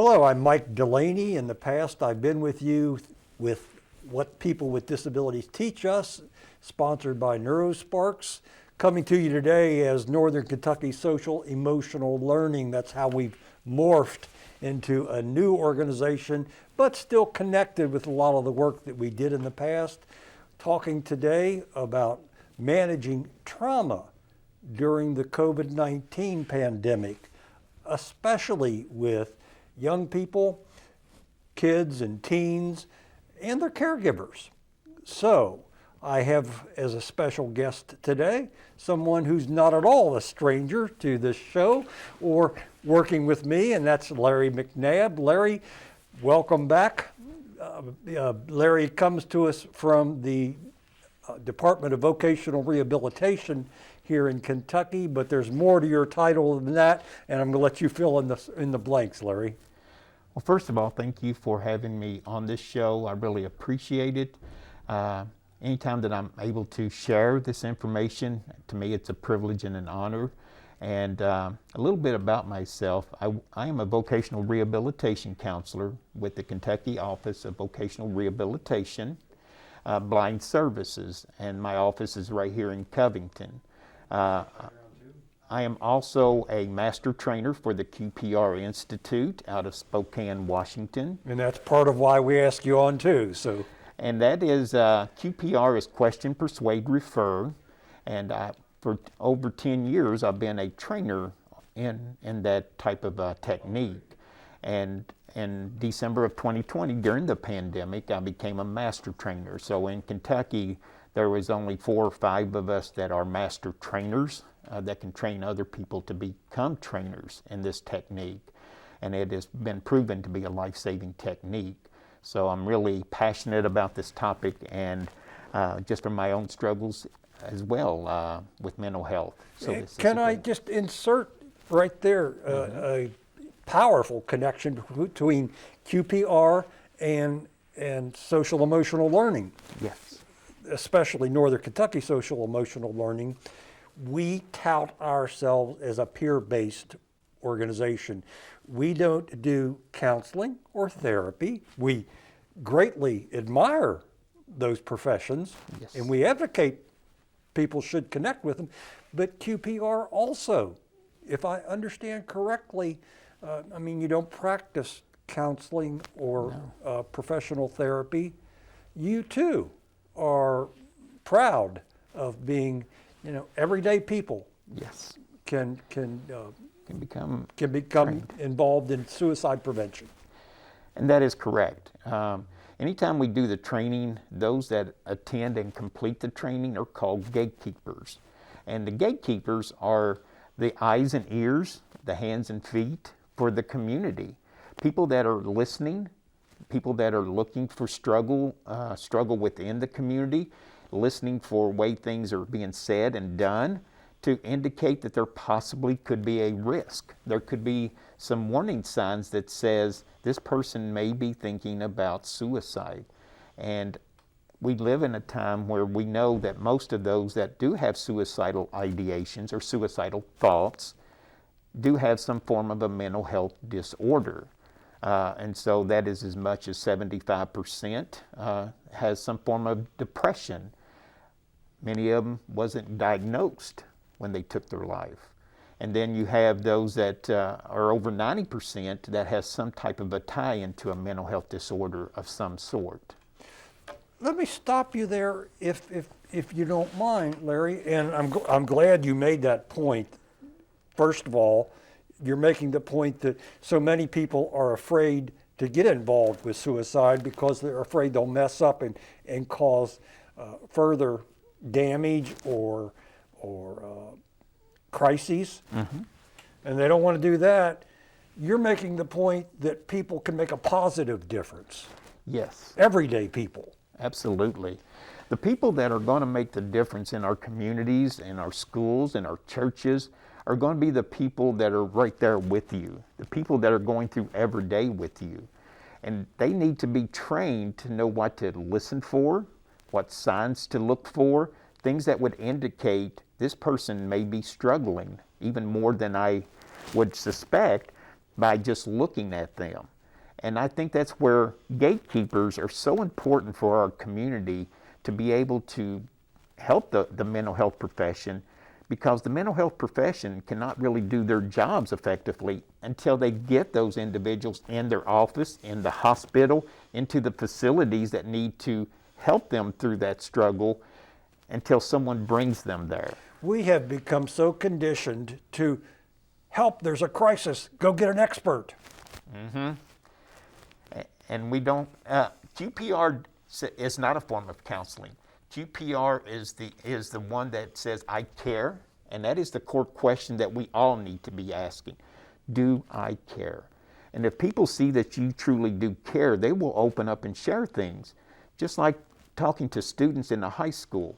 Hello, I'm Mike Delaney. In the past, I've been with you with What People with Disabilities Teach Us, sponsored by NeuroSparks. Coming to you today as Northern Kentucky Social Emotional Learning. That's how we've morphed into a new organization, but still connected with a lot of the work that we did in the past. Talking today about managing trauma during the COVID-19 pandemic, especially with young people, kids and teens, and their caregivers. So I have as a special guest today, someone who's not at all a stranger to this show or working with me, and that's Larry McNabb. Larry, welcome back. Larry comes to us from the Department of Vocational Rehabilitation here in Kentucky, but there's more to your title than that, and I'm going to let you fill in the blanks, Larry. Well, first of all, thank you for having me on this show. I really appreciate it. Anytime that I'm able to share this information, to me it's a privilege and an honor. And a little bit about myself. I am a vocational rehabilitation counselor with the Kentucky Office of Vocational Rehabilitation, Blind Services, and my office is right here in Covington. I am also a master trainer for the QPR Institute out of Spokane, Washington. And that's part of why we ask you on too. So. And that is, QPR is Question, Persuade, Refer. And for over 10 years, I've been a trainer in that type of technique. And in December of 2020, during the pandemic, I became a master trainer. So in Kentucky, there was only 4 or 5 of us that are master trainers that can train other people to become trainers in this technique. And it has been proven to be a life-saving technique. So I'm really passionate about this topic, and just from my own struggles as well with mental health. So can I just insert right there a powerful connection between QPR and social emotional learning? Yes. Especially Northern Kentucky Social Emotional Learning. We tout ourselves as a peer-based organization. We don't do counseling or therapy. We greatly admire those professions, yes, and we advocate people should connect with them. But QPR also, if I understand correctly, you don't practice counseling or professional therapy. You too are proud of being, everyday people. Yes. Can become involved in suicide prevention. And that is correct. Anytime we do the training, those that attend and complete the training are called gatekeepers. And the gatekeepers are the eyes and ears, the hands and feet for the community. People that are listening, people that are looking for struggle within the community, listening for way things are being said and done, to indicate that there possibly could be a risk. There could be some warning signs that says this person may be thinking about suicide. And we live in a time where we know that most of those that do have suicidal ideations or suicidal thoughts do have some form of a mental health disorder. And so that is as much as 75% has some form of depression. Many of them wasn't diagnosed when they took their life. And then you have those that are over 90% that has some type of a tie into a mental health disorder of some sort. Let me stop you there if you don't mind, Larry, and I'm glad you made that point. First of all, you're making the point that so many people are afraid to get involved with suicide because they're afraid they'll mess up and cause further damage or crises, and they don't want to do that. You're making the point that people can make a positive difference. Yes. Everyday people. Absolutely. The people that are going to make the difference in our communities, in our schools, in our churches, are going to be the people that are right there with you, the people that are going through every day with you. And they need to be trained to know what to listen for, what signs to look for, things that would indicate this person may be struggling even more than I would suspect, by just looking at them. And I think that's where gatekeepers are so important for our community, to be able to help the mental health profession, because the mental health profession cannot really do their jobs effectively until they get those individuals in their office, in the hospital, into the facilities that need to help them through that struggle, until someone brings them there. We have become so conditioned to help, there's a crisis, go get an expert. And we don't, QPR is not a form of counseling. QPR is the one that says, I care, and that is the core question that we all need to be asking. Do I care? And if people see that you truly do care, they will open up and share things. Just like talking to students in a high school.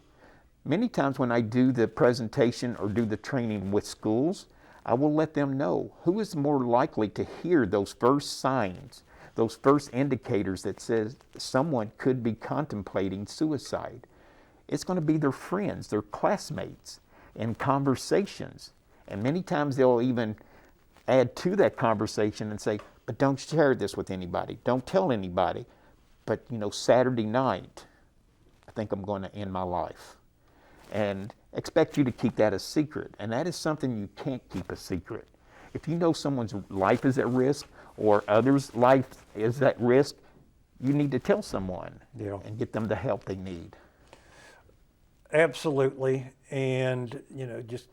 Many times when I do the presentation or do the training with schools, I will let them know who is more likely to hear those first signs, those first indicators that says someone could be contemplating suicide. It's going to be their friends, their classmates, in conversations. And many times they'll even add to that conversation and say, but don't share this with anybody. Don't tell anybody. But, Saturday night, I think I'm going to end my life. And expect you to keep that a secret. And that is something you can't keep a secret. If you know someone's life is at risk, or others' life is at risk, you need to tell someone and get them the help they need. Absolutely. And, just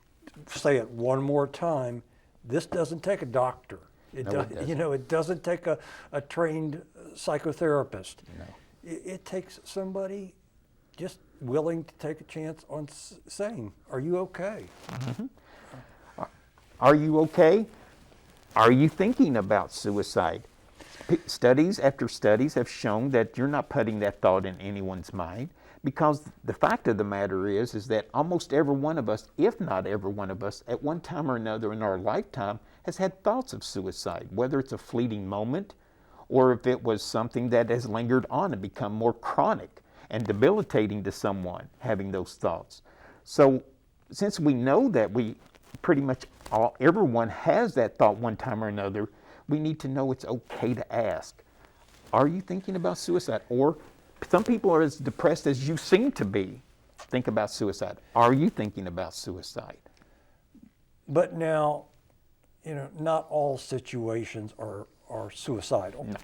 say it one more time, this doesn't take a doctor. It doesn't take a trained psychotherapist. No. It takes somebody just willing to take a chance on saying, are you okay? Mm-hmm. Are you okay? Are you thinking about suicide? Studies after studies have shown that you're not putting that thought in anyone's mind, because the fact of the matter is that almost every one of us, if not every one of us, at one time or another in our lifetime has had thoughts of suicide, whether it's a fleeting moment or if it was something that has lingered on and become more chronic and debilitating to someone having those thoughts. So since we know that we pretty much everyone has that thought one time or another, we need to know it's okay to ask, are you thinking about suicide? Or some people are as depressed as you seem to be. Think about suicide. Are you thinking about suicide? But now, not all situations are suicidal. No,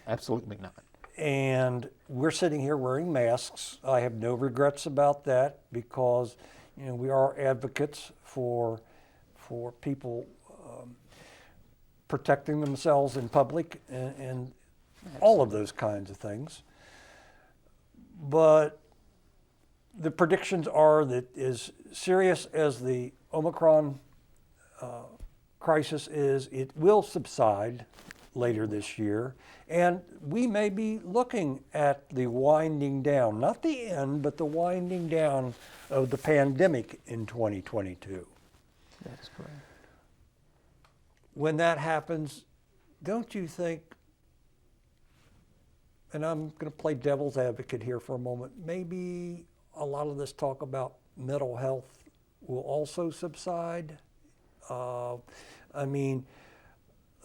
absolutely not. And we're sitting here wearing masks. I have no regrets about that, because we are advocates for people protecting themselves in public and all of those kinds of things. But the predictions are that as serious as the Omicron crisis is, it will subside later this year, and we may be looking at the winding down, not the end, but the winding down of the pandemic in 2022. That is correct. When that happens, don't you think, and I'm going to play devil's advocate here for a moment, maybe a lot of this talk about mental health will also subside?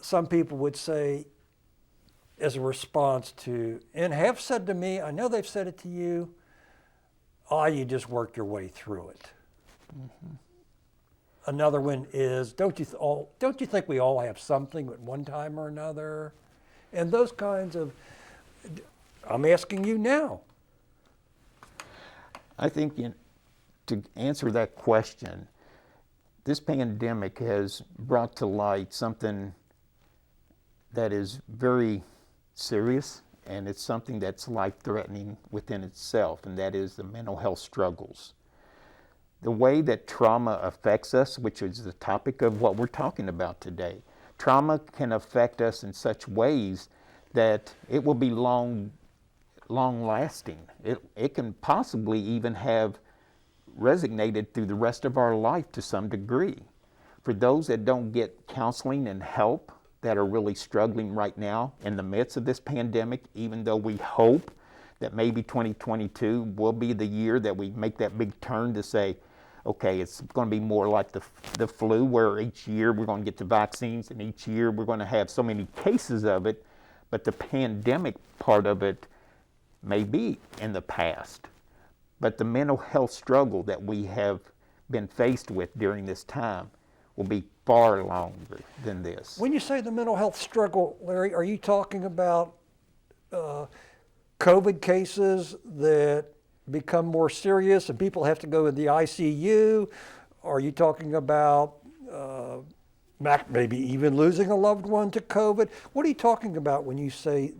Some people would say, as a response to, and have said to me, I know they've said it to you, you just work your way through it. Mm-hmm. Another one is, don't you think we all have something at one time or another? And those kinds of, I'm asking you now. I think to answer that question, this pandemic has brought to light something that is very serious, and it's something that's life-threatening within itself, and that is the mental health struggles. The way that trauma affects us, which is the topic of what we're talking about today, trauma can affect us in such ways that it will be long-lasting. It can possibly even have resonated through the rest of our life to some degree. For those that don't get counseling and help, that are really struggling right now in the midst of this pandemic, even though we hope that maybe 2022 will be the year that we make that big turn to say, okay, it's going to be more like the flu, where each year we're going to get the vaccines and each year we're going to have so many cases of it, but the pandemic part of it may be in the past. But the mental health struggle that we have been faced with during this time will be far longer than this. When you say the mental health struggle, Larry, are you talking about COVID cases that become more serious and people have to go in the ICU? Are you talking about maybe even losing a loved one to COVID? What are you talking about when you say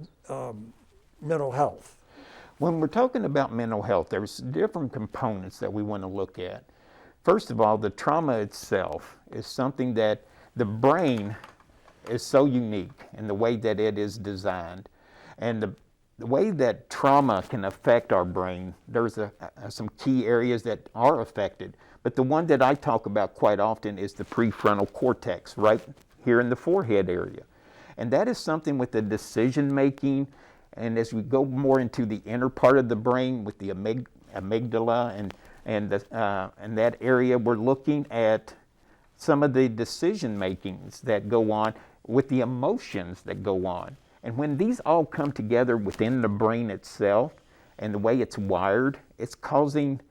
mental health? When we're talking about mental health, there's different components that we want to look at. First of all, the trauma itself is something that the brain is so unique in the way that it is designed. And the way that trauma can affect our brain, there's some key areas that are affected. But the one that I talk about quite often is the prefrontal cortex, right here in the forehead area. And that is something with the decision making. And as we go more into the inner part of the brain with the amygdala and that area, we're looking at some of the decision makings that go on with the emotions that go on. And when these all come together within the brain itself and the way it's wired, it's causing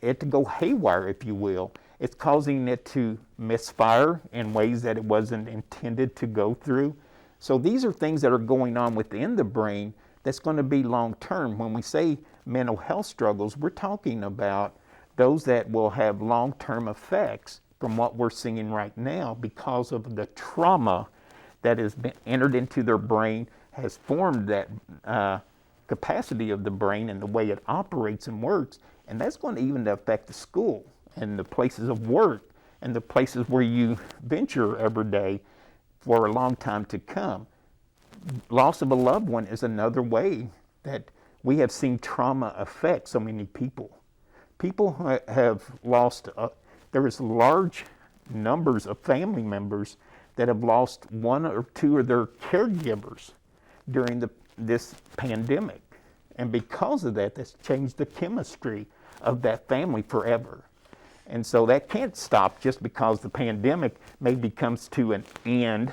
it to go haywire, if you will. It's causing it to misfire in ways that it wasn't intended to go through. So these are things that are going on within the brain that's going to be long term. When we say mental health struggles, we're talking about those that will have long term effects from what we're seeing right now because of the trauma that has been entered into their brain, has formed that capacity of the brain and the way it operates and works. And that's going to even affect the school and the places of work and the places where you venture every day for a long time to come. Loss of a loved one is another way that we have seen trauma affect so many people. People have lost, there is large numbers of family members that have lost one or two of their caregivers during this pandemic. And because of that, that's changed the chemistry of that family forever. And so that can't stop just because the pandemic maybe comes to an end,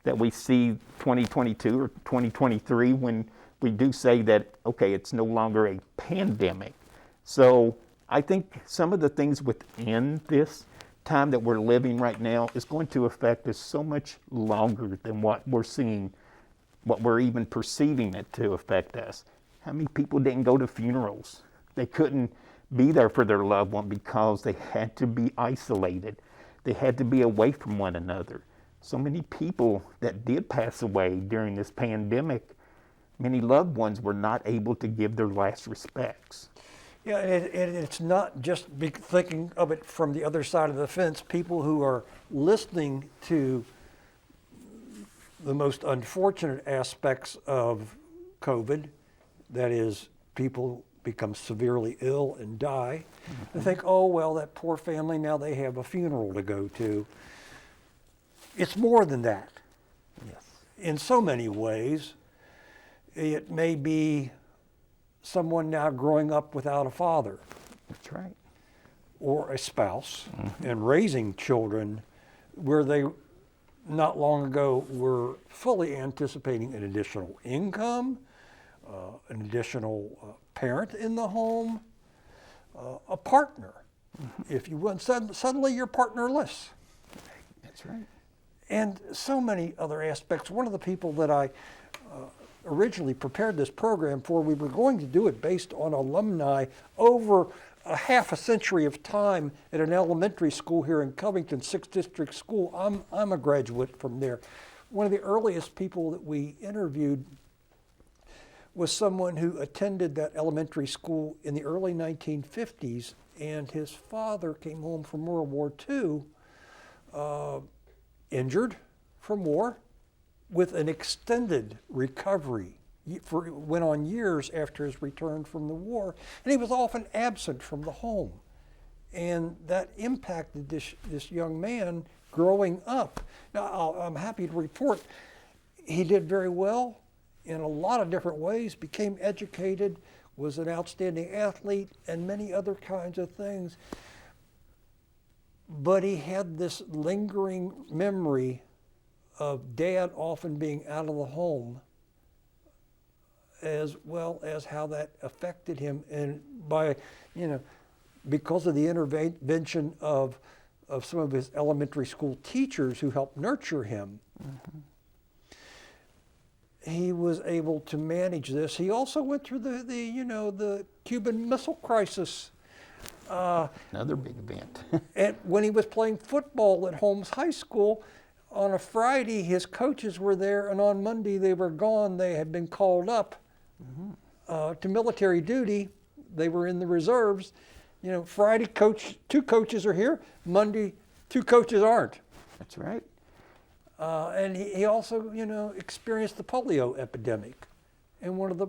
that we see 2022 or 2023 when we do say that, okay, it's no longer a pandemic. So I think some of the things within this time that we're living right now is going to affect us so much longer than what we're seeing, what we're even perceiving it to affect us. How many people didn't go to funerals? They couldn't be there for their loved one because they had to be isolated. They had to be away from one another. So many people that did pass away during this pandemic, many loved ones were not able to give their last respects. Yeah, and it's not just thinking of it from the other side of the fence. People who are listening to the most unfortunate aspects of COVID, that is, people become severely ill and die, and think, oh, well, that poor family, now they have a funeral to go to. It's more than that. Yes. In so many ways, it may be someone now growing up without a father. That's right. Or a spouse, and raising children where they not long ago were fully anticipating an additional income, an additional parent in the home, a partner. If you will, suddenly you're partnerless. That's right. And so many other aspects. One of the people that I originally prepared this program for, we were going to do it based on alumni over a half a century of time at an elementary school here in Covington, 6th District School. I'm a graduate from there. One of the earliest people that we interviewed was someone who attended that elementary school in the early 1950s, and his father came home from World War II, injured from war, with an extended recovery. Went on years after his return from the war, and he was often absent from the home. And that impacted this young man growing up. Now, I'm happy to report he did very well in a lot of different ways, became educated, was an outstanding athlete, and many other kinds of things. but he had this lingering memory of Dad often being out of the home, as well as how that affected him, and by, because of the intervention of some of his elementary school teachers who helped nurture him, he was able to manage this. He also went through the Cuban Missile Crisis. Another big event. And when he was playing football at Holmes High School, on a Friday his coaches were there, and on Monday they were gone. They had been called up to military duty. They were in the reserves. Friday two coaches are here. Monday, two coaches aren't. That's right. And he also, experienced the polio epidemic. And one of the,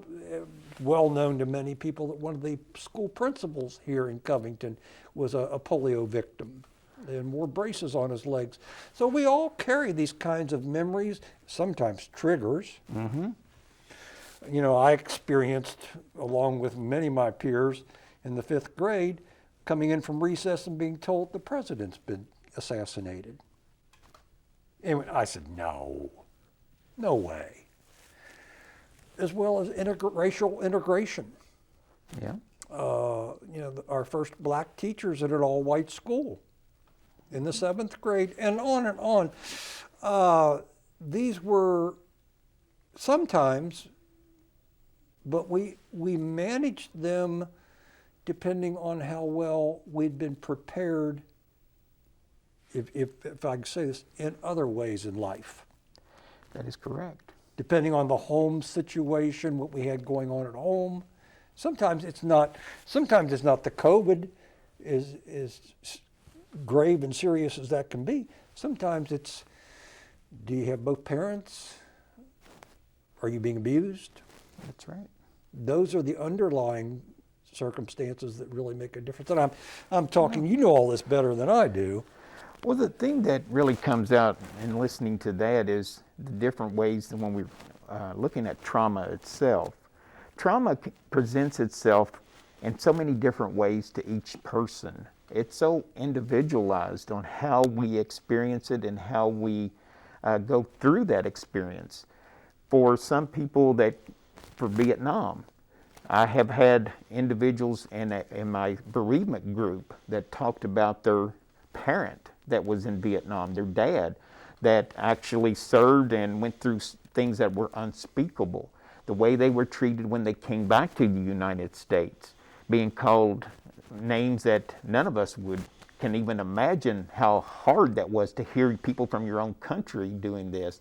well known to many people, that one of the school principals here in Covington was a polio victim and wore braces on his legs. So we all carry these kinds of memories, sometimes triggers. I experienced, along with many of my peers in the 5th grade, coming in from recess and being told the president's been assassinated. And I said, no way. As well as racial integration. Yeah. Our first black teachers at an all-white school in the 7th grade, and on and on. These were sometimes, but we managed them depending on how well we'd been prepared, if I can say this, in other ways in life. That is correct. Depending on the home situation, what we had going on at home. Sometimes it's not the COVID is grave and serious as that can be. Sometimes it's, do you have both parents? Are you being abused? That's right. Those are the underlying circumstances that really make a difference. And I'm talking, you know all this better than I do. Well, the thing that really comes out in listening to that is the different ways that when we're looking at trauma itself. Trauma presents itself in so many different ways to each person. It's so individualized on how we experience it and how we go through that experience. For some people, for Vietnam, I have had individuals in my bereavement group that talked about their parent that was in Vietnam, their dad, that actually served and went through things that were unspeakable. The way they were treated when they came back to the United States, being called names that none of us can even imagine how hard that was to hear people from your own country doing this.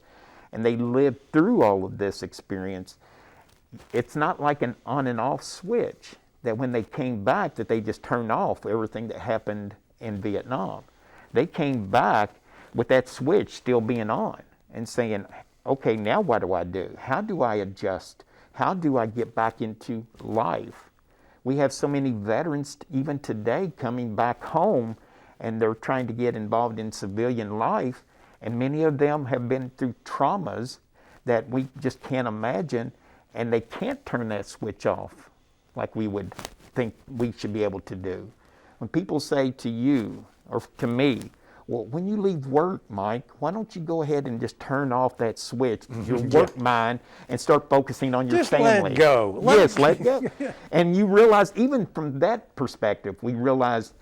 And they lived through all of this experience. It's not like an on and off switch that when they came back that they just turned off everything that happened in Vietnam. They came back with that switch still being on and saying, okay, now what do I do? How do I adjust? How do I get back into life? We have so many veterans even today coming back home, and they're trying to get involved in civilian life, and many of them have been through traumas that we just can't imagine, and they can't turn that switch off like we would think we should be able to do. When people say to you or to me, well, when you leave work, Mike, why don't you go ahead and just turn off that switch, your work mind, and start focusing on your family? Just let go. Let go. And you realize, even from that perspective, we realize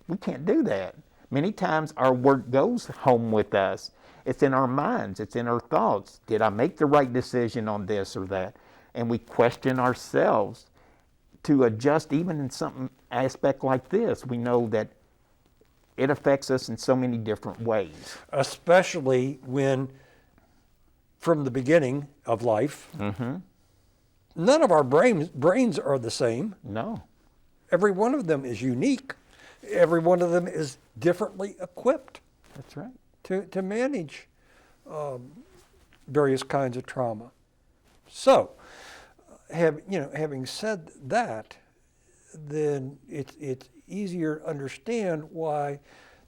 we can't do that. Many times our work goes home with us. It's in our minds. It's in our thoughts. Did I make the right decision on this or that? And we question ourselves to adjust even in some aspect like this. We know that it affects us in so many different ways. Especially when, from the beginning of life, none of our brains are the same. No. Every one of them is unique. Every one of them is differently equipped. That's right. To manage various kinds of trauma. So, having said that, then it's easier to understand why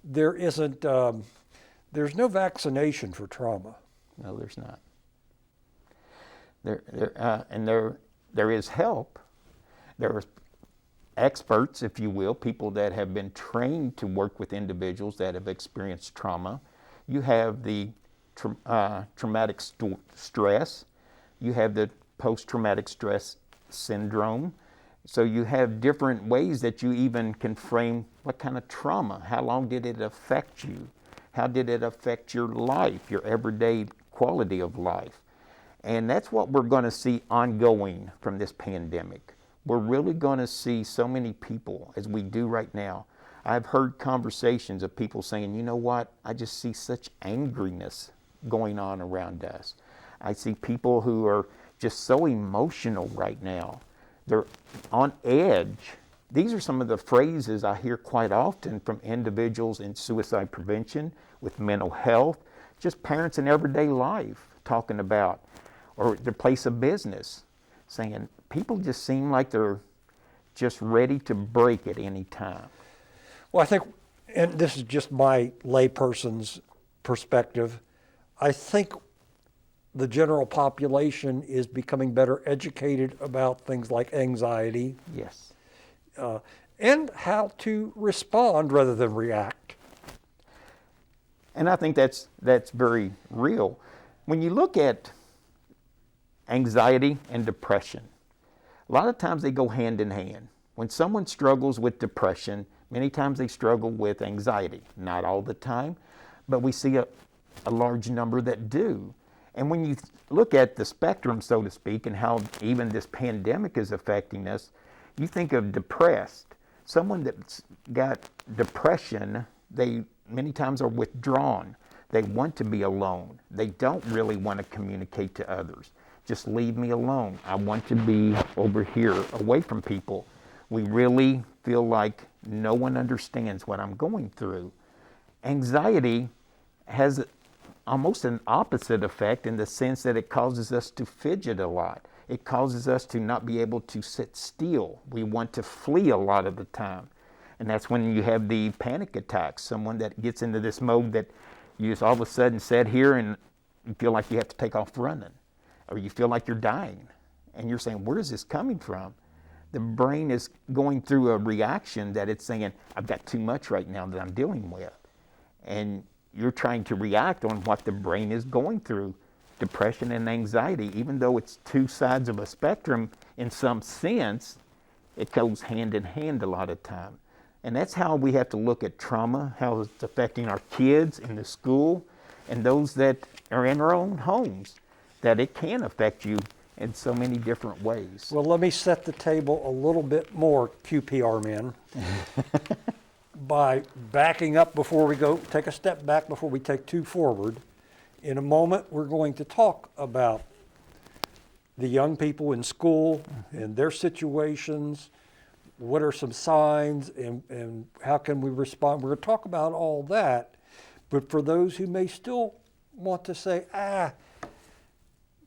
there isn't, there's no vaccination for trauma. No, there's not. There is help. There experts, if you will, people that have been trained to work with individuals that have experienced trauma. You have the traumatic stress. You have the post-traumatic stress syndrome. So you have different ways that you even can frame what kind of trauma, how long did it affect you? How did it affect your life, your everyday quality of life? And that's what we're going to see ongoing from this pandemic. We're really going to see so many people, as we do right now. I've heard conversations of people saying, you know what, I just see such angriness going on around us. I see people who are just so emotional right now. They're on edge. These are some of the phrases I hear quite often from individuals in suicide prevention, with mental health, just parents in everyday life talking about, or their place of business, saying people just seem like they're just ready to break at any time. Well, I think, and this is just my layperson's perspective, I think the general population is becoming better educated about things like anxiety. Yes. And how to respond rather than react. And I think that's very real. When you look at anxiety and depression, a lot of times they go hand in hand. When someone struggles with depression, many times they struggle with anxiety. Not all the time, but we see a large number that do. And when you look at the spectrum, so to speak, and how even this pandemic is affecting us, you think of depressed. Someone that's got depression, they many times are withdrawn. They want to be alone. They don't really want to communicate to others. Just leave me alone. I want to be over here, away from people. We really feel like no one understands what I'm going through. Anxiety has almost an opposite effect in the sense that it causes us to fidget a lot. It causes us to not be able to sit still. We want to flee a lot of the time. And that's when you have the panic attacks, someone that gets into this mode that you just all of a sudden sit here and you feel like you have to take off running, or you feel like you're dying. And you're saying, where is this coming from? The brain is going through a reaction that it's saying, I've got too much right now that I'm dealing with. And you're trying to react on what the brain is going through. Depression and anxiety, even though it's two sides of a spectrum, in some sense, it goes hand in hand a lot of time. And that's how we have to look at trauma, how it's affecting our kids in the school, and those that are in our own homes, that it can affect you in so many different ways. Well, let me set the table a little bit more, QPR men, by backing up before we go, take a step back before we take two forward. In a moment, we're going to talk about the young people in school and their situations. What are some signs and how can we respond? We're going to talk about all that. But for those who may still want to say,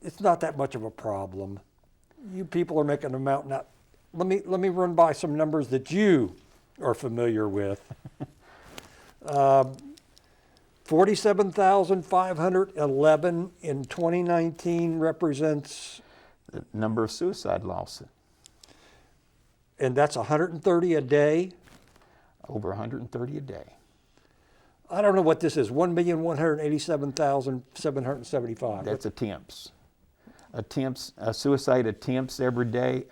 it's not that much of a problem. You people are making a mountain out. Let me run by some numbers that you are familiar with. 47,511 in 2019 represents The number of suicide losses, and that's 130 a day. over 130 a day. I don't know what this is. 1,187,775. That's attempts. Suicide attempts every day,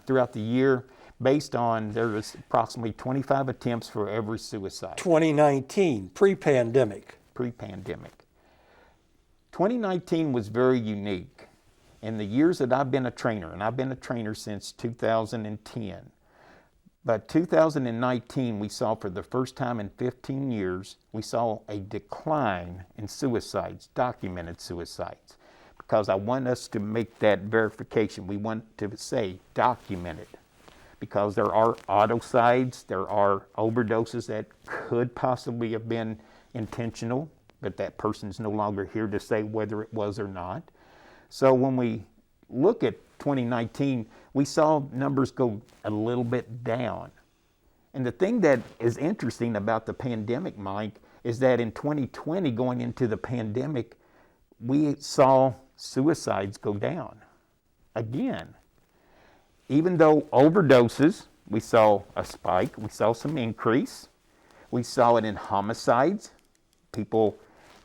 throughout the year, based on there was approximately 25 attempts for every suicide. 2019, pre-pandemic. Pre-pandemic. 2019 was very unique. In the years that I've been a trainer, and I've been a trainer since 2010, but 2019 we saw for the first time in 15 years, we saw a decline in suicides, documented suicides. Because I want us to make that verification. We want to say documented. Because there are autocides, there are overdoses that could possibly have been intentional, but that person's no longer here to say whether it was or not. So when we look at 2019, we saw numbers go a little bit down. And the thing that is interesting about the pandemic, Mike, is that in 2020, going into the pandemic, we saw suicides go down again. Even though overdoses we saw a spike. We saw some increase. We saw it in homicides, people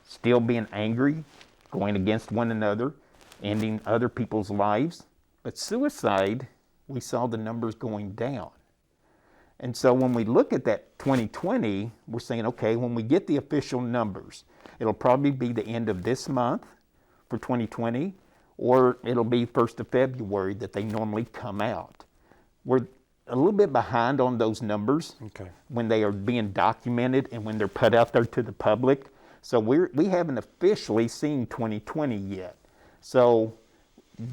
still being angry, going against one another, ending other people's lives. But suicide, we saw the numbers going down. And so when we look at that 2020, we're saying, okay, when we get the official numbers, it'll probably be the end of this month for 2020, or it'll be 1st of February that they normally come out. We're a little bit behind on those numbers when they are being documented and when they're put out there to the public. So we haven't officially seen 2020 yet. So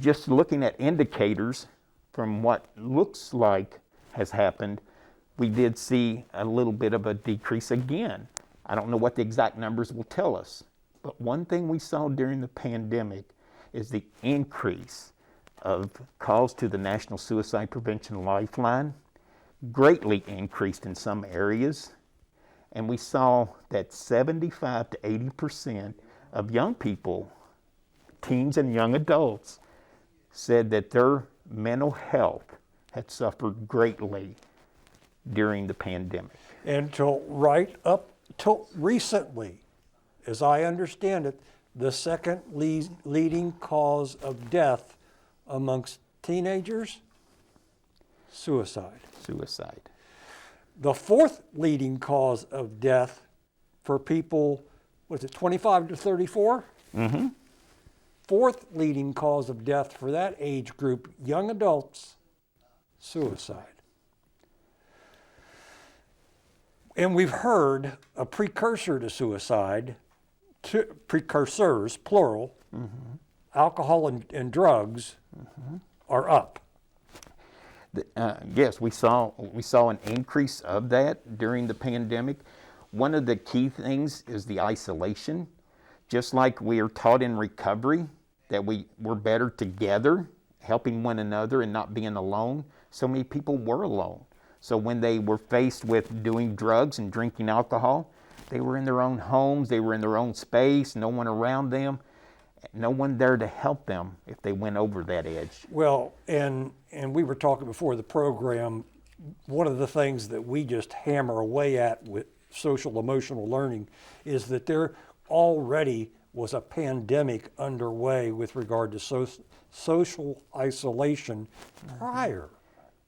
just looking at indicators from what looks like has happened, we did see a little bit of a decrease again. I don't know what the exact numbers will tell us, but one thing we saw during the pandemic is the increase of calls to the National Suicide Prevention Lifeline, greatly increased in some areas. And we saw that 75 to 80% of young people, teens and young adults, said that their mental health had suffered greatly during the pandemic. And till right up till recently, as I understand it, the second leading cause of death amongst teenagers, suicide. Suicide. The fourth leading cause of death for people, was it 25 to 34? Mm-hmm. Fourth leading cause of death for that age group, young adults, suicide. And we've heard a precursor to suicide, precursors, plural, alcohol and drugs are up. Yes, we saw an increase of that during the pandemic. One of the key things is the isolation. Just like we are taught in recovery that we're better together, helping one another and not being alone, so many people were alone. So when they were faced with doing drugs and drinking alcohol, they were in their own homes, they were in their own space, no one around them, no one there to help them if they went over that edge. Well, and we were talking before the program, one of the things that we just hammer away at with social emotional learning is that there already was a pandemic underway with regard to social isolation prior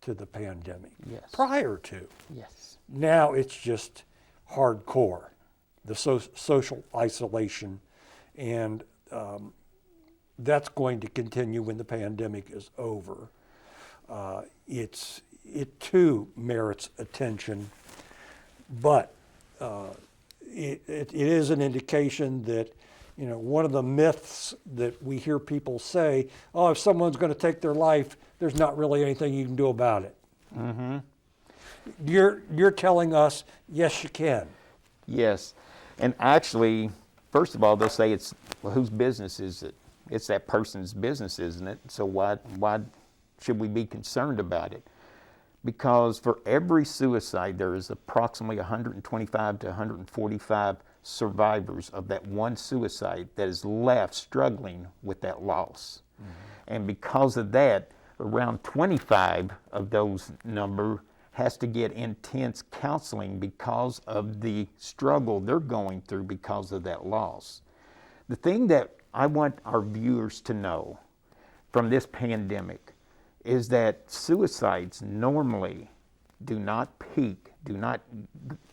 to the pandemic. Yes. Prior to. Yes. Now it's just hardcore, the social isolation, and that's going to continue when the pandemic is over. It too merits attention, but it is an indication that, you know, one of the myths that we hear people say, oh, if someone's going to take their life, there's not really anything you can do about it. Mm-hmm. You're telling us, yes, you can. Yes, and actually, first of all, they'll say it's, well, whose business is it? It's that person's business, isn't it? So why should we be concerned about it? Because for every suicide, there is approximately 125 to 145 survivors of that one suicide that is left struggling with that loss. Mm-hmm. And because of that, around 25 of those number has to get intense counseling because of the struggle they're going through because of that loss. The thing that I want our viewers to know from this pandemic is that suicides normally do not peak, do not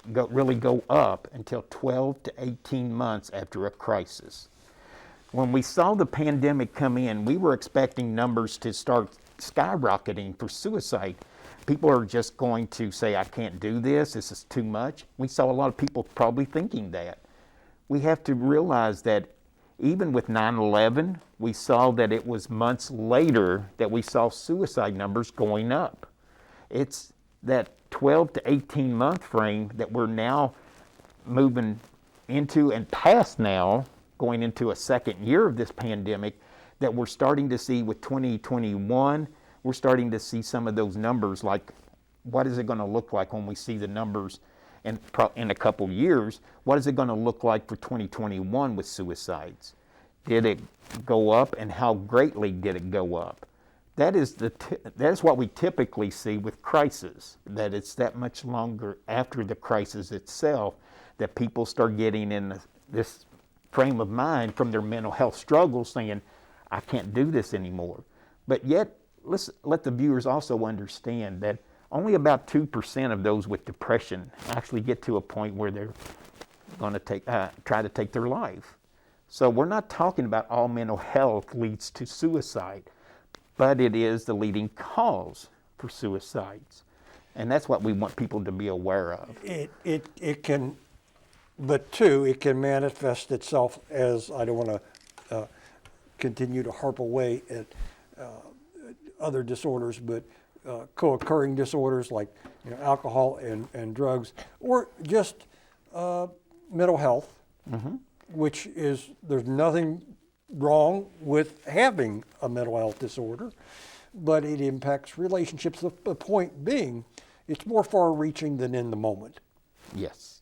really go up until 12 to 18 months after a crisis. When we saw the pandemic come in, we were expecting numbers to start skyrocketing for suicide. People are just going to say, I can't do this is too much. We saw a lot of people probably thinking that. We have to realize that even with 9/11, we saw that it was months later that we saw suicide numbers going up. It's that 12 to 18 month frame that we're now moving into and past now, going into a second year of this pandemic, that we're starting to see with 2021, we're starting to see some of those numbers, like what is it going to look like when we see the numbers in a couple years? What is it going to look like for 2021 with suicides? Did it go up, and how greatly did it go up? That's what we typically see with crisis, that it's that much longer after the crisis itself that people start getting in this frame of mind from their mental health struggles saying, I can't do this anymore. But yet, let's let the viewers also understand that only about 2% of those with depression actually get to a point where they're going to try to take their life. So we're not talking about all mental health leads to suicide, but it is the leading cause for suicides. And that's what we want people to be aware of. It can, but too, it can manifest itself as, I don't want to continue to harp away at other disorders, but co-occurring disorders like alcohol and drugs, or just mental health, which is, there's nothing wrong with having a mental health disorder, but it impacts relationships. The point being, it's more far-reaching than in the moment. Yes,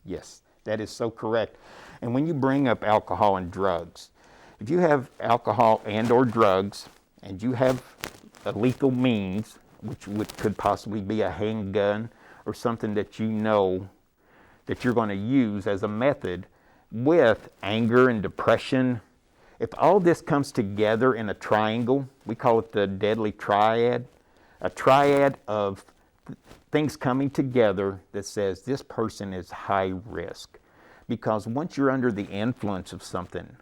that is so correct. And when you bring up alcohol and drugs, if you have alcohol and or drugs, and you have a lethal means, which could possibly be a handgun or something that you know that you're going to use as a method, with anger and depression, if all this comes together in a triangle, we call it the deadly triad, a triad of things coming together that says this person is high risk. Because once you're under the influence of something,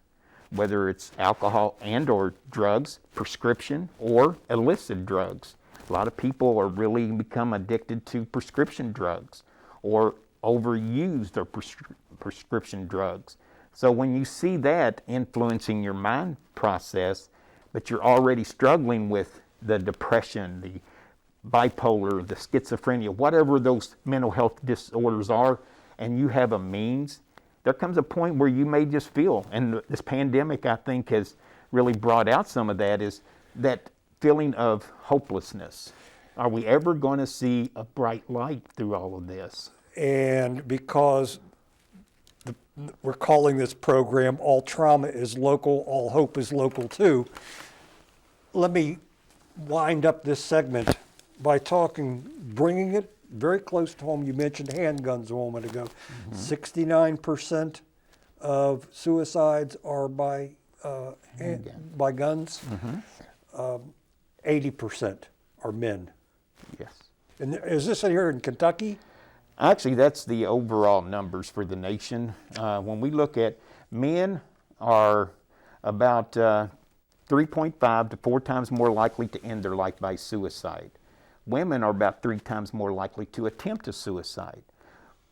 whether it's alcohol and or drugs, prescription or illicit drugs, a lot of people are really become addicted to prescription drugs or overuse their prescription drugs. So when you see that influencing your mind process, but you're already struggling with the depression, the bipolar, the schizophrenia, whatever those mental health disorders are, and you have a means, there comes a point where you may just feel, and this pandemic I think has really brought out some of that, is that feeling of hopelessness. Are we ever going to see a bright light through all of this? And because we're calling this program All Trauma is Local, All Hope is Local Too, let me wind up this segment by bringing it very close to home. You mentioned handguns a moment ago. 69% of suicides are by guns. 80% are men. Yes. And is this here in Kentucky? Actually, that's the overall numbers for the nation. When we look at men are about 3.5 to 4 times more likely to end their life by suicide. Women are about 3 times more likely to attempt a suicide.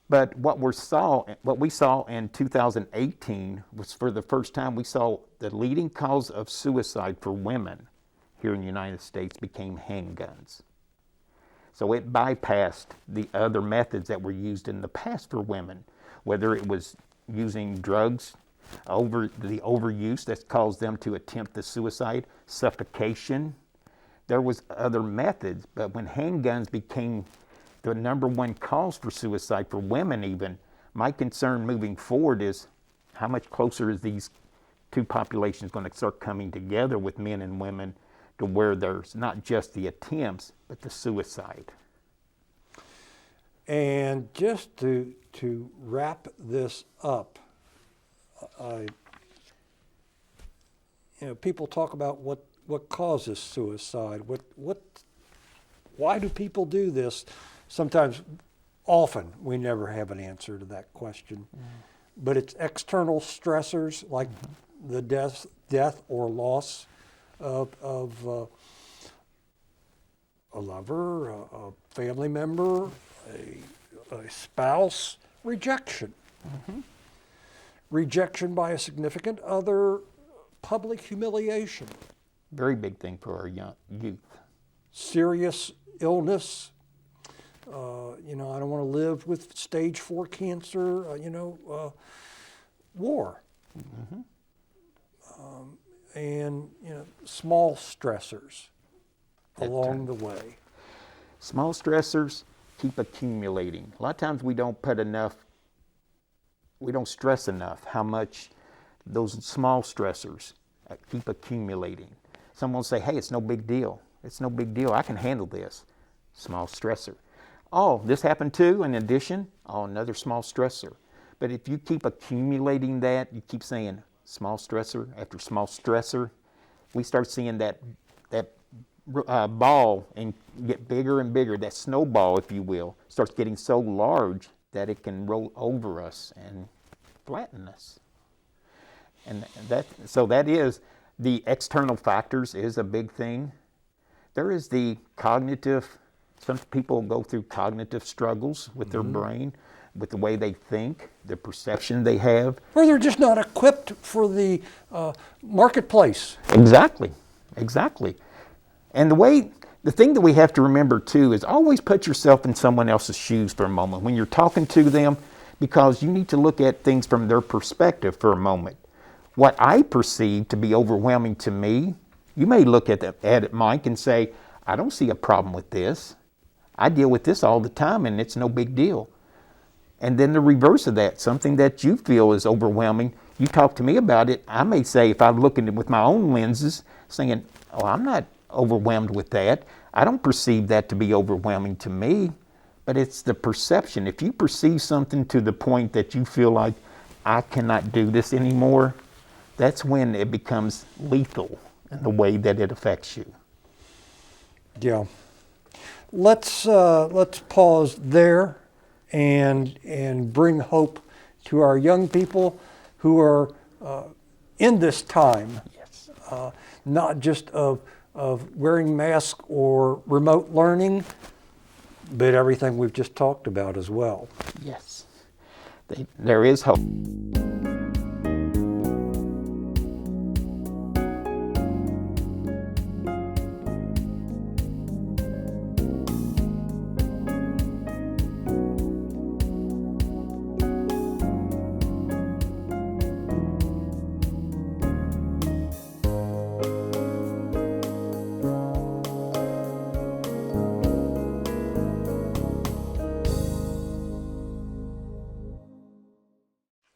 But what we saw in 2018 was, for the first time, we saw the leading cause of suicide for women here in the United States became handguns. So it bypassed the other methods that were used in the past for women, whether it was using drugs, the overuse that caused them to attempt the suicide, suffocation. There was other methods, but when handguns became the number one cause for suicide for women even, my concern moving forward is how much closer is these two populations going to start coming together with men and women to where there's not just the attempts, but the suicide. And just to wrap this up, people talk about what causes suicide. Why do people do this? Often, we never have an answer to that question. But it's external stressors like the death or loss of a lover, a family member, a spouse, rejection. Rejection by a significant other, public humiliation. Very big thing for our youth. Serious illness. I don't want to live with stage 4 cancer, war. And small stressors along the way. Small stressors keep accumulating. A lot of times we don't stress enough how much those small stressors keep accumulating. Someone will say, hey, it's no big deal. It's no big deal. I can handle this. Small stressor. Oh, this happened too, in addition, oh, another small stressor. But if you keep accumulating that, you keep saying small stressor after small stressor, we start seeing that ball and get bigger and bigger. That snowball, if you will, starts getting so large that it can roll over us and flatten us. And that is the external factors is a big thing. There is the cognitive. Some people go through cognitive struggles with their brain, with the way they think, the perception they have. Or they're just not equipped for the marketplace. Exactly. And the thing that we have to remember too is always put yourself in someone else's shoes for a moment when you're talking to them, because you need to look at things from their perspective for a moment. What I perceive to be overwhelming to me, you may look at it, Mike, and say, I don't see a problem with this. I deal with this all the time and it's no big deal. And then the reverse of that, something that you feel is overwhelming, you talk to me about it, I may say, if I'm looking at it with my own lenses, saying, oh, I'm not overwhelmed with that. I don't perceive that to be overwhelming to me, but it's the perception. If you perceive something to the point that you feel like, I cannot do this anymore, that's when it becomes lethal in the way that it affects you. Yeah. Let's pause there and bring hope to our young people who are in this time. Yes. Not just of wearing masks or remote learning, but everything we've just talked about as well. Yes. There is hope.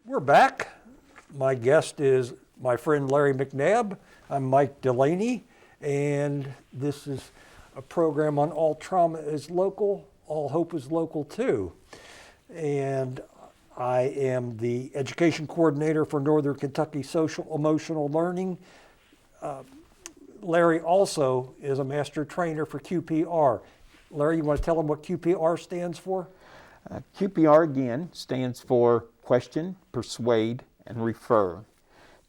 We're back. My guest is my friend Larry McNabb. I'm Mike Delaney, and this is a program on All Trauma is Local, All Hope is Local too. And I am the education coordinator for Northern Kentucky Social Emotional Learning. Larry also is a master trainer for QPR. Larry, you want to tell them what QPR stands for? QPR again stands for question, persuade, and refer.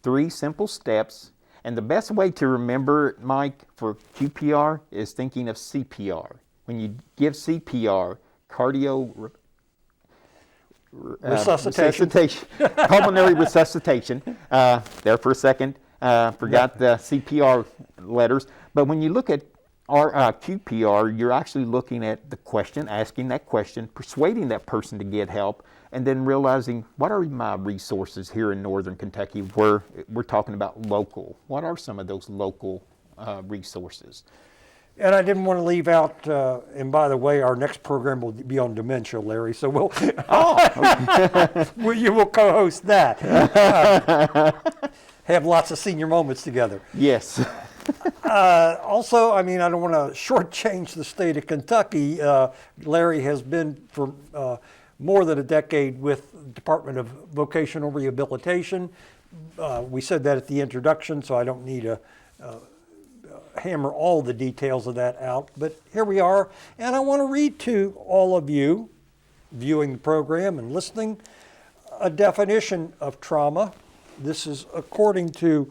3 simple steps. And the best way to remember, Mike, for QPR is thinking of CPR. When you give CPR, cardio resuscitation. Pulmonary resuscitation. There for a second, forgot the CPR letters. But when you look at our QPR, you're actually looking at the question, asking that question, persuading that person to get help, and then realizing, what are my resources here in Northern Kentucky where we're talking about local? What are some of those local resources? And I didn't want to leave out, and by the way, our next program will be on dementia, Larry, so we'll, you will co-host that. Have lots of senior moments together. Yes. Also, I mean, I don't want to shortchange the state of Kentucky. Larry has been for more than a decade with the Department of Vocational Rehabilitation. We said that at the introduction, so I don't need to hammer all the details of that out. But here we are, and I want to read to all of you viewing the program and listening a definition of trauma. This is according to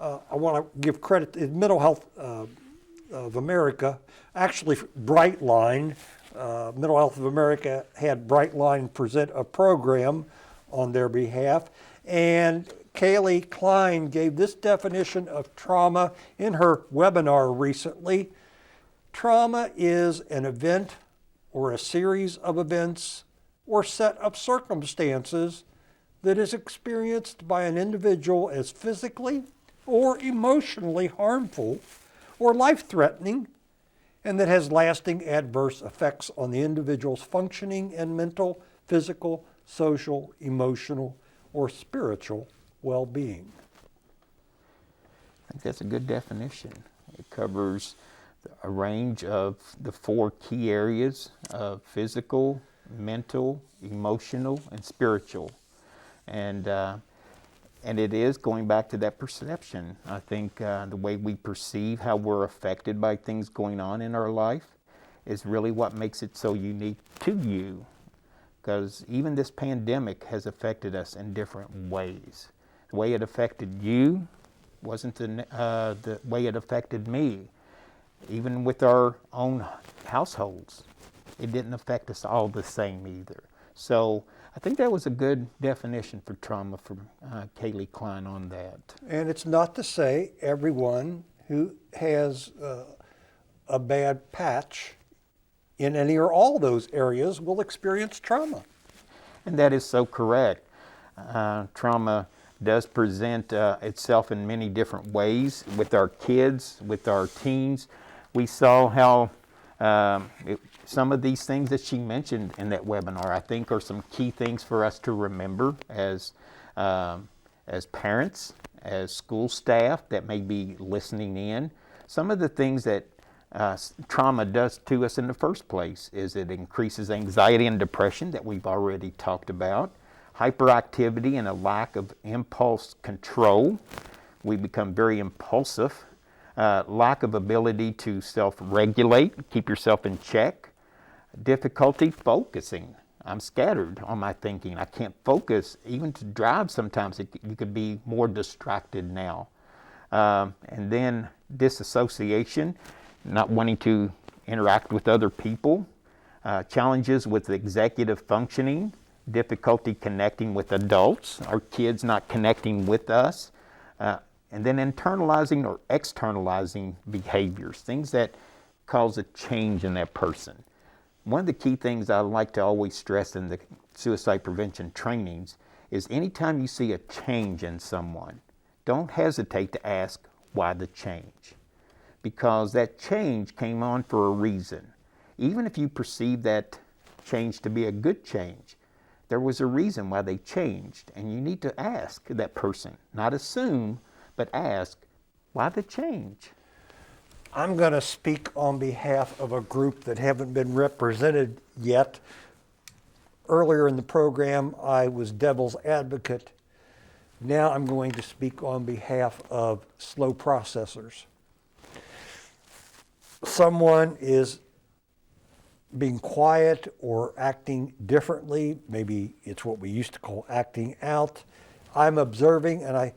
I want to give credit to Mental Health of America, actually Brightline. Mental Health of America had Brightline present a program on their behalf, and Kaylee Klein gave this definition of trauma in her webinar recently. Trauma is an event or a series of events or set of circumstances that is experienced by an individual as physically or emotionally harmful or life-threatening, and that has lasting adverse effects on the individual's functioning and mental, physical, social, emotional, or spiritual well-being. I think that's a good definition. It covers a range of the 4 key areas of physical, mental, emotional, and spiritual. And it is going back to that perception. I think the way we perceive how we're affected by things going on in our life is really what makes it so unique to you. Because even this pandemic has affected us in different ways. The way it affected you wasn't the way it affected me. Even with our own households, it didn't affect us all the same either. So I think that was a good definition for trauma from Kaylee Klein on that. And it's not to say everyone who has a bad patch in any or all those areas will experience trauma. And that is so correct. Trauma does present itself in many different ways with our kids, with our teens. We saw how some of these things that she mentioned in that webinar, I think, are some key things for us to remember as parents, as school staff that may be listening in. Some of the things that trauma does to us in the first place is it increases anxiety and depression that we've already talked about, hyperactivity and a lack of impulse control. We become very impulsive. Lack of ability to self-regulate, keep yourself in check, difficulty focusing. I'm scattered on my thinking. I can't focus. Even to drive sometimes you could be more distracted now. And then disassociation, not wanting to interact with other people, challenges with executive functioning, difficulty connecting with adults, our kids not connecting with us, and then internalizing or externalizing behaviors, things that cause a change in that person. One of the key things I like to always stress in the suicide prevention trainings is anytime you see a change in someone, don't hesitate to ask why the change. Because that change came on for a reason. Even if you perceive that change to be a good change, there was a reason why they changed, and you need to ask that person, not assume, but ask, why the change? I'm going to speak on behalf of a group that haven't been represented yet. Earlier in the program, I was devil's advocate. Now I'm going to speak on behalf of slow processors. Someone is being quiet or acting differently. Maybe it's what we used to call acting out. I'm observing and I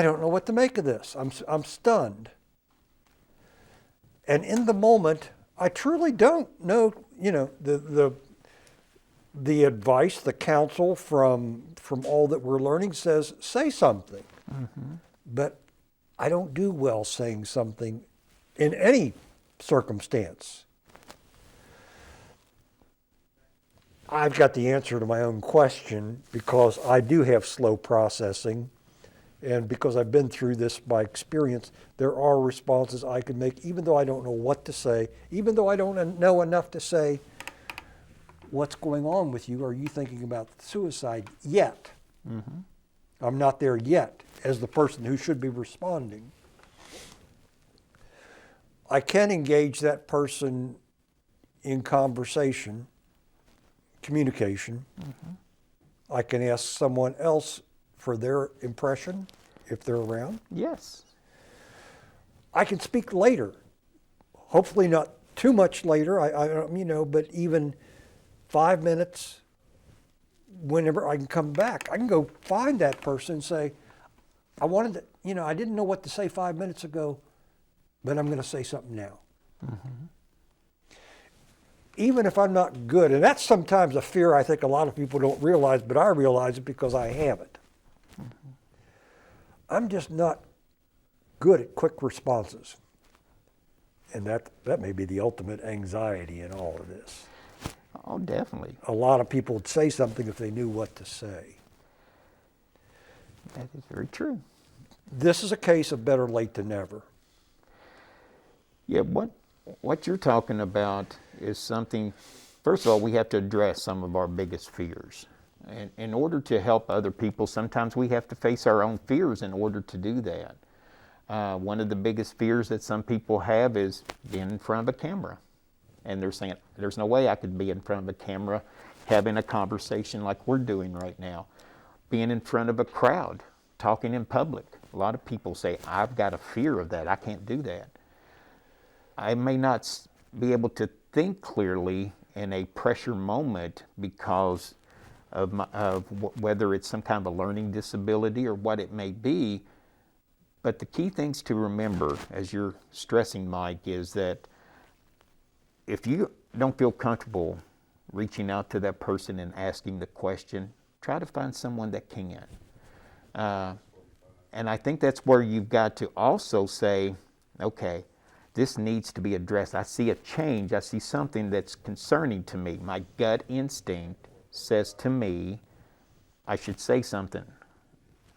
don't know what to make of this. I'm stunned. And in the moment, I truly don't know, the advice, the counsel from all that we're learning says, say something. Mm-hmm. But I don't do well saying something in any circumstance. I've got the answer to my own question because I do have slow processing. And because I've been through this by experience, there are responses I can make, even though I don't know what to say, even though I don't know enough to say, what's going on with you? Are you thinking about suicide yet? Mm-hmm. I'm not there yet as the person who should be responding. I can engage that person in conversation, communication. Mm-hmm. I can ask someone else for their impression, if they're around. Yes. I can speak later. Hopefully not too much later, but even 5 minutes, whenever I can come back. I can go find that person and say, I didn't know what to say 5 minutes ago, but I'm going to say something now. Mm-hmm. Even if I'm not good, and that's sometimes a fear I think a lot of people don't realize, but I realize it because I have it. Mm-hmm. I'm just not good at quick responses. And that may be the ultimate anxiety in all of this. Oh, definitely. A lot of people would say something if they knew what to say. That is very true. This is a case of better late than never. Yeah, what you're talking about is something, first of all, we have to address some of our biggest fears. And in order to help other people, sometimes we have to face our own fears in order to do that. One of the biggest fears that some people have is being in front of a camera. And they're saying, there's no way I could be in front of a camera having a conversation like we're doing right now. Being in front of a crowd, talking in public. A lot of people say, I've got a fear of that. I can't do that. I may not be able to think clearly in a pressure moment because of whether it's some kind of a learning disability or what it may be. But the key things to remember, as you're stressing, Mike, is that if you don't feel comfortable reaching out to that person and asking the question, try to find someone that can. And I think that's where you've got to also say, okay, this needs to be addressed. I see a change. I see something that's concerning to me. My gut instinct says to me, I should say something.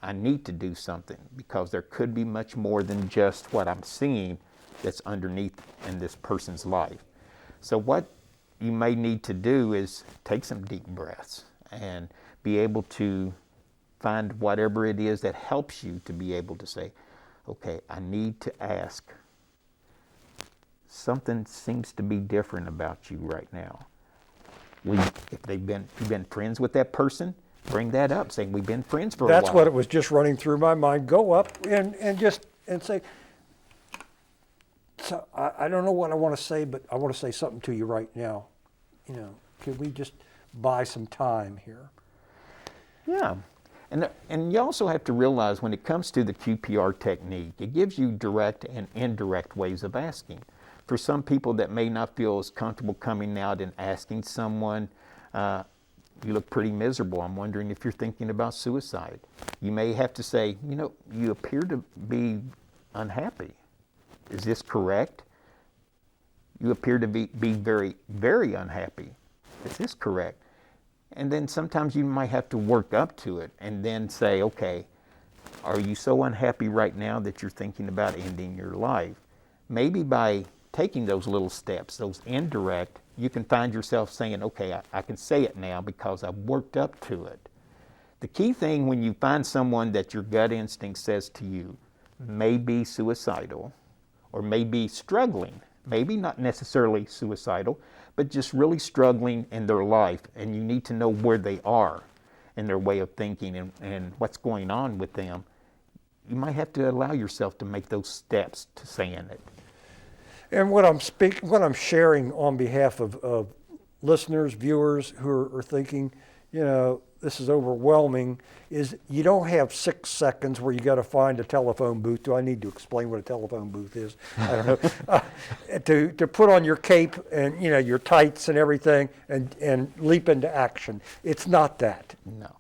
I need to do something because there could be much more than just what I'm seeing that's underneath in this person's life. So what you may need to do is take some deep breaths and be able to find whatever it is that helps you to be able to say, okay, I need to ask. Something seems to be different about you right now. If you've been friends with that person, bring that up, saying we've been friends for a while. That's what it was just running through my mind. Go up and say, so I don't know what I want to say, but I want to say something to you right now. You know, can we just buy some time here? Yeah. And you also have to realize when it comes to the QPR technique, it gives you direct and indirect ways of asking. For some people that may not feel as comfortable coming out and asking someone, you look pretty miserable. I'm wondering if you're thinking about suicide. You may have to say, you know, you appear to be unhappy. Is this correct? You appear to be very, very unhappy. Is this correct? And then sometimes you might have to work up to it and then say, okay, are you so unhappy right now that you're thinking about ending your life? Maybe by taking those little steps, those indirect, you can find yourself saying, okay, I can say it now because I've worked up to it. The key thing when you find someone that your gut instinct says to you may be suicidal or may be struggling, maybe not necessarily suicidal, but just really struggling in their life, and you need to know where they are in their way of thinking and what's going on with them, you might have to allow yourself to make those steps to saying it. And what I'm sharing on behalf of listeners, viewers who are thinking, you know, this is overwhelming, is you don't have 6 seconds where you got to find a telephone booth. Do I need to explain what a telephone booth is? I don't know. To put on your cape and, you know, your tights and everything and leap into action. It's not that. No.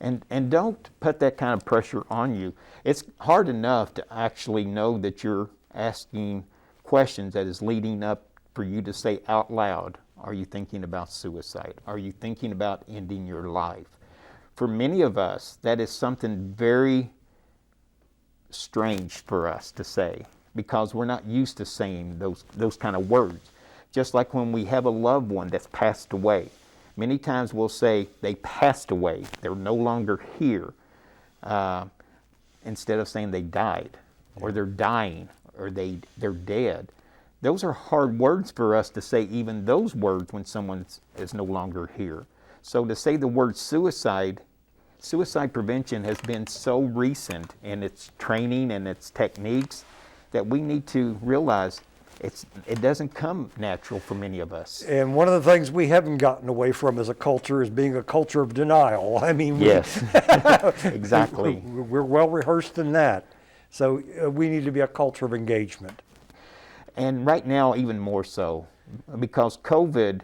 And don't put that kind of pressure on you. It's hard enough to actually know that you're asking questions that is leading up for you to say out loud, are you thinking about suicide? Are you thinking about ending your life? For many of us, that is something very strange for us to say because we're not used to saying those kind of words. Just like when we have a loved one that's passed away. Many times we'll say they passed away, they're no longer here, instead of saying they died or they're dying or they're dead. Those are hard words for us to say, even those words, when someone is no longer here. So to say the word suicide prevention has been so recent in its training and its techniques that we need to realize it doesn't come natural for many of us. And one of the things we haven't gotten away from as a culture is being a culture of denial. I mean, yes, exactly. We're well rehearsed in that. So we need to be a culture of engagement. And right now, even more so, because COVID,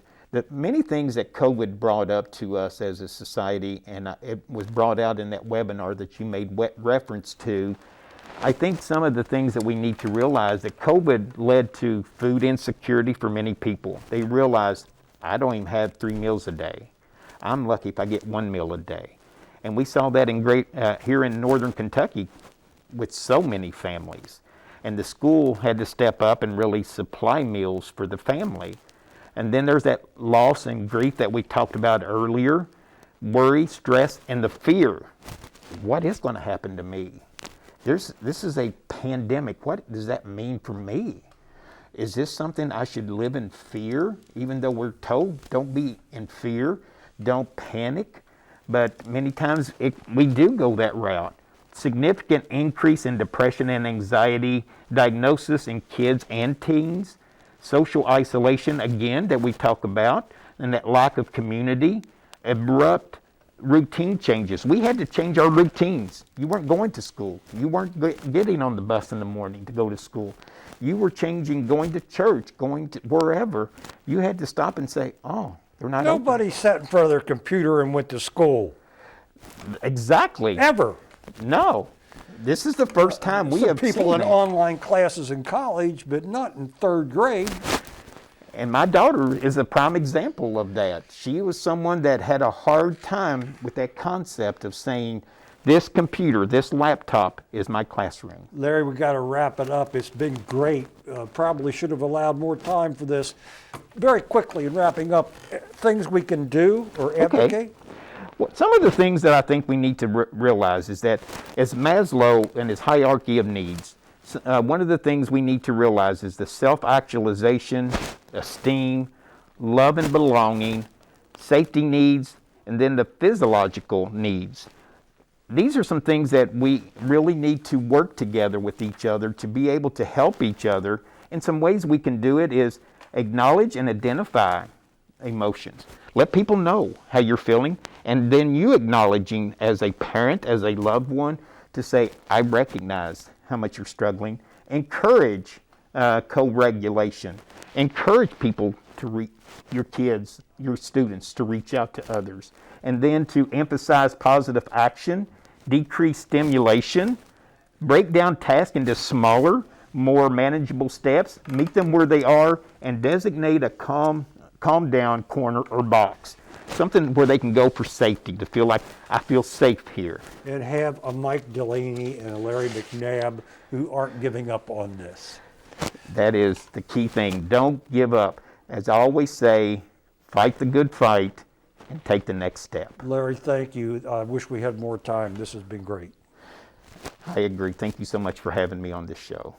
many things that COVID brought up to us as a society, and it was brought out in that webinar that you made reference to, I think some of the things that we need to realize that COVID led to food insecurity for many people. They realized, I don't even have 3 meals a day. I'm lucky if I get 1 meal a day. And we saw that here in northern Kentucky with so many families. And the school had to step up and really supply meals for the family. And then there's that loss and grief that we talked about earlier, worry, stress, and the fear. What is going to happen to me? this is a pandemic. What does that mean for me? Is this something I should live in fear, even though we're told don't be in fear, don't panic? But many times we do go that route. Significant increase in depression and anxiety, diagnosis in kids and teens, social isolation, again, that we talk about, and that lack of community, abrupt routine changes. We had to change our routines. You weren't going to school. You weren't getting on the bus in the morning to go to school. You were changing, going to church, going to wherever. You had to stop and say, oh, they're not Nobody sat in front of their computer and went to school. Exactly. Ever. No. This is the first time we have people seen in it. online classes in college, but not in third grade. And my daughter is a prime example of that. She was someone that had a hard time with that concept of saying, this computer, this laptop is my classroom. Larry, we got to wrap it up. It's been great. Probably should have allowed more time for this. Very quickly, in wrapping up, things we can do or advocate. Well, some of the things that I think we need to realize is that as Maslow and his hierarchy of needs, one of the things we need to realize is the self-actualization, esteem, love and belonging, safety needs, and then the physiological needs. These are some things that we really need to work together with each other to be able to help each other. And some ways we can do it is acknowledge and identify emotions. Let people know how you're feeling, and then you acknowledging as a parent, as a loved one, to say, I recognize how much you're struggling. Encourage co-regulation. Encourage people to your kids, your students, to reach out to others. And then to emphasize positive action, decrease stimulation, break down tasks into smaller, more manageable steps, meet them where they are, and designate a calm down corner or box. Something where they can go for safety, to feel like, I feel safe here. And have a Mike Delaney and a Larry McNabb who aren't giving up on this. That is the key thing. Don't give up. As I always say, fight the good fight and take the next step. Larry, thank you. I wish we had more time. This has been great. I agree. Thank you so much for having me on this show.